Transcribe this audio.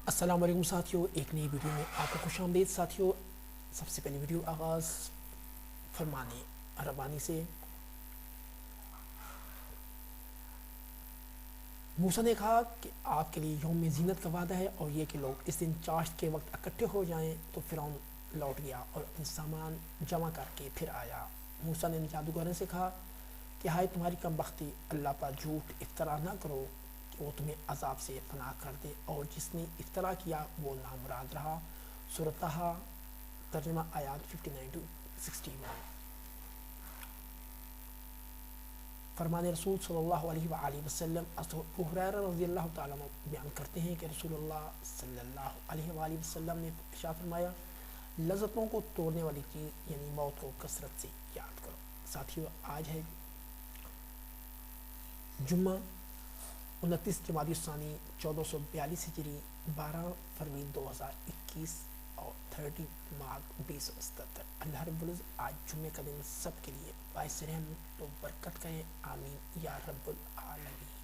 السلام علیکم ساتھیوں، ایک نئی ویڈیو میں آپ کو خوش آمدید ساتھیوں۔ سب سے پہلی ویڈیو آغاز فرمان ربانی سے۔ موسیٰ نے کہا کہ آپ کے لیے یوم زینت کا وعدہ ہے اور یہ کہ لوگ اس دن چاشت کے وقت اکٹھے ہو جائیں۔ تو فرعون لوٹ گیا اور اپنے سامان جمع کر کے پھر آیا۔ موسیٰ نے جادوگروں سے کہا کہ ہائے تمہاری کم بختی، اللہ پر جھوٹ افطرا نہ کرو کہ وہ تمہیں عذاب سے پناہ کر دے، اور جس نے افطرا کیا وہ نامراد رہا۔ سورۃ طٰہٰ ترجمہ آیات 59 سے 61۔ فرمان رسول صلی اللہ علیہ وآلہ وسلم، ابو ہریرہ رضی اللہ تعالیٰ عنہ بیان کرتے ہیں کہ رسول اللہ صلی اللہ علیہ وآلہ وسلم نے ارشاد فرمایا، لذتوں کو توڑنے والی چیز یعنی موت کو کثرت سے یاد کرو۔ ساتھیو، آج ہے جمعہ 29 جمادی الثانی 1442 ہجری، 12 فروری 2021 اور 30 مارچ 2077۔ اللہ رب العزت آج جمعے کا دن سب کے لیے باعث رحمت و برکت کرے، آمین یا رب العالمین۔